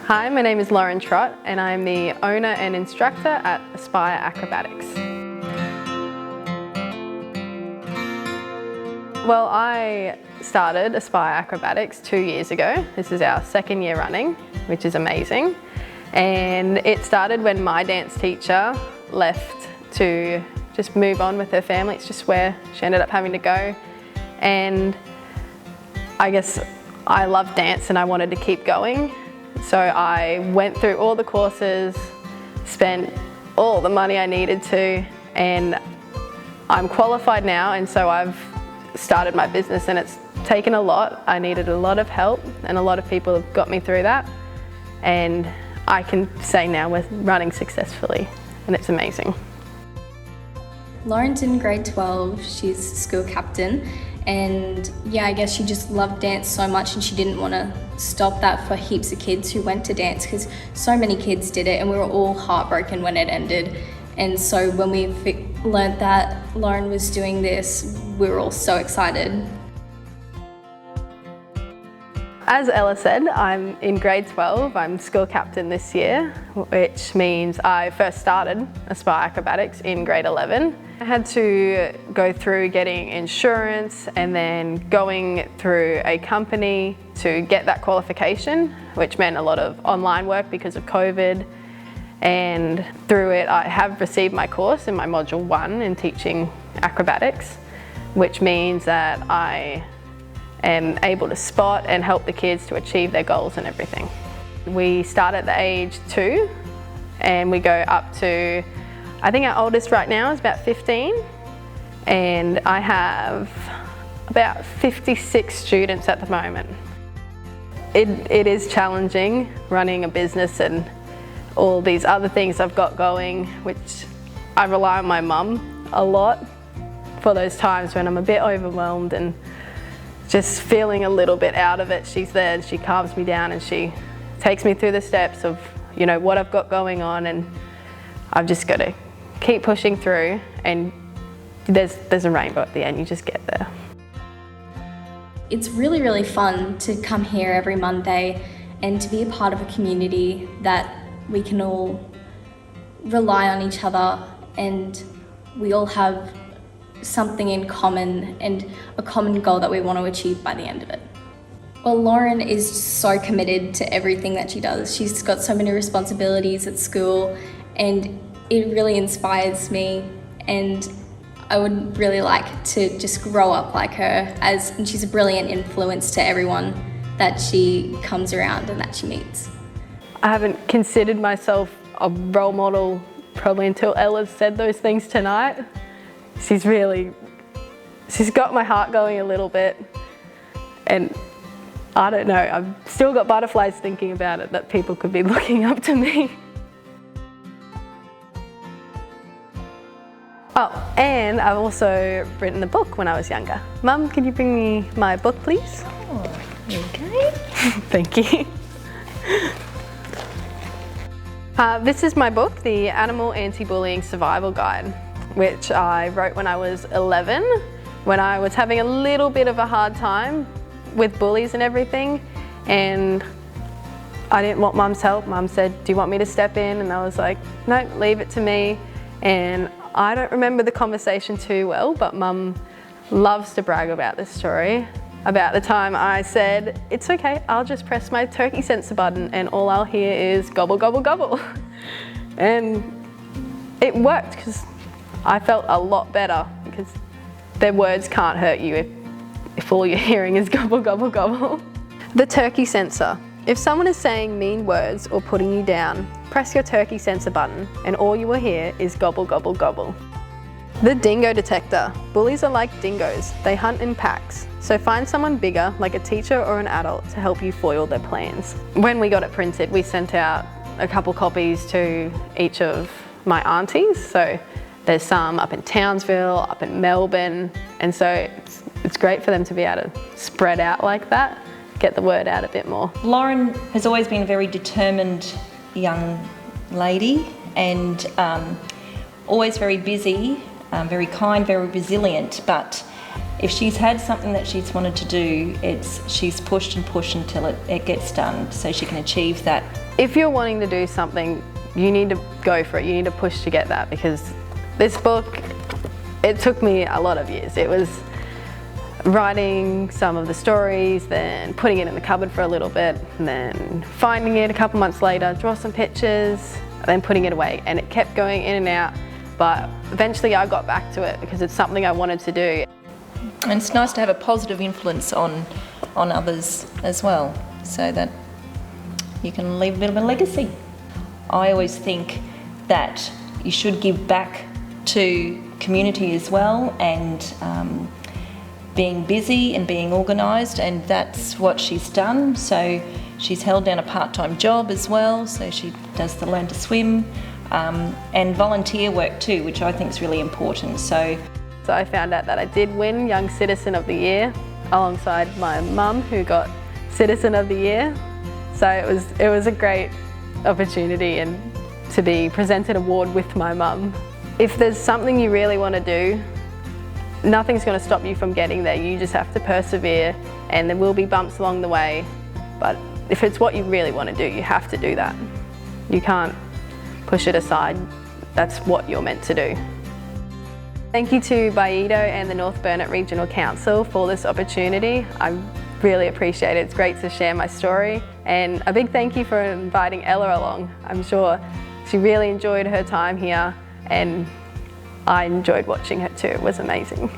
Hi, my name is Lauren Trott and I'm the owner and instructor at Aspire Acrobatics. Well, I started Aspire Acrobatics 2 years ago. This is our second year running, which is amazing. And it started when my dance teacher left to just move on with her family. It's just where she ended up having to go. And I guess I love dance and I wanted to keep going. So I went through all the courses, spent all the money I needed to, and I'm qualified now, and so I've started my business, and it's taken a lot. I needed a lot of help and a lot of people have got me through that, and I can say now we're running successfully and it's amazing. Lauren's in grade 12, she's school captain, and yeah, I guess she just loved dance so much and she didn't want to stop that for heaps of kids who went to dance, because so many kids did it and we were all heartbroken when it ended. And so when we learnt that Lauren was doing this, we were all so excited. As Ella said, I'm in grade 12, I'm school captain this year, which means I first started Aspire Acrobatics in grade 11. I had to go through getting insurance and then going through a company to get that qualification, which meant a lot of online work because of COVID. And through it, I have received my course in my module 1 in teaching acrobatics, which means that I am able to spot and help the kids to achieve their goals and everything. We start at the age 2 and we go up to, I think our oldest right now is about 15, and I have about 56 students at the moment. It is challenging running a business and all these other things I've got going, which I rely on my mum a lot for those times when I'm a bit overwhelmed and just feeling a little bit out of it. She's there and she calms me down and she takes me through the steps of, you know, what I've got going on, and I've just got to keep pushing through, and there's a rainbow at the end, you just get there. It's really, really fun to come here every Monday and to be a part of a community that we can all rely on each other, and we all have something in common and a common goal that we want to achieve by the end of it. Well, Lauren is so committed to everything that she does. She's got so many responsibilities at school and it really inspires me, and I would really like to just grow up like her, and she's a brilliant influence to everyone that she comes around and that she meets. I haven't considered myself a role model probably until Ella said those things tonight. She's got my heart going a little bit, and I don't know, I've still got butterflies thinking about it, that people could be looking up to me. Oh, and I've also written a book when I was younger. Mum, can you bring me my book, please? Oh, okay. Thank you. This is my book, The Animal Anti-Bullying Survival Guide, which I wrote when I was 11, when I was having a little bit of a hard time with bullies and everything, and I didn't want Mum's help. Mum said, do you want me to step in? And I was like, no, leave it to me. And I don't remember the conversation too well, but Mum loves to brag about this story, about the time I said, it's okay, I'll just press my turkey sensor button and all I'll hear is gobble, gobble, gobble. And it worked because I felt a lot better, because their words can't hurt you if all you're hearing is gobble, gobble, gobble. The turkey sensor. If someone is saying mean words or putting you down, press your turkey sensor button and all you will hear is gobble, gobble, gobble. The dingo detector. Bullies are like dingoes. They hunt in packs. So find someone bigger, like a teacher or an adult, to help you foil their plans. When we got it printed, we sent out a couple copies to each of my aunties. So there's some up in Townsville, up in Melbourne, and so it's great for them to be able to spread out like that, get the word out a bit more. Lauren has always been a very determined young lady, and always very busy, very kind, very resilient, but if she's had something that she's wanted to do, she's pushed and pushed until it gets done, so she can achieve that. If you're wanting to do something, you need to go for it. You need to push to get that, because this book, it took me a lot of years. It was writing some of the stories, then putting it in the cupboard for a little bit, and then finding it a couple months later, draw some pictures, and then putting it away. And it kept going in and out, but eventually I got back to it because it's something I wanted to do. And it's nice to have a positive influence on others as well, so that you can leave a bit of a legacy. I always think that you should give back to community as well, and being busy and being organised, and that's what she's done. So she's held down a part-time job as well, so she does the Learn to Swim, and volunteer work too, which I think is really important. So I found out that I did win Young Citizen of the Year alongside my mum, who got Citizen of the Year. So it was a great opportunity, and to be presented an award with my mum. If there's something you really want to do, nothing's going to stop you from getting there. You just have to persevere, and there will be bumps along the way. But if it's what you really want to do, you have to do that. You can't push it aside. That's what you're meant to do. Thank you to Baido and the North Burnett Regional Council for this opportunity. I really appreciate it. It's great to share my story, and a big thank you for inviting Ella along. I'm sure she really enjoyed her time here, and I enjoyed watching her too. It was amazing.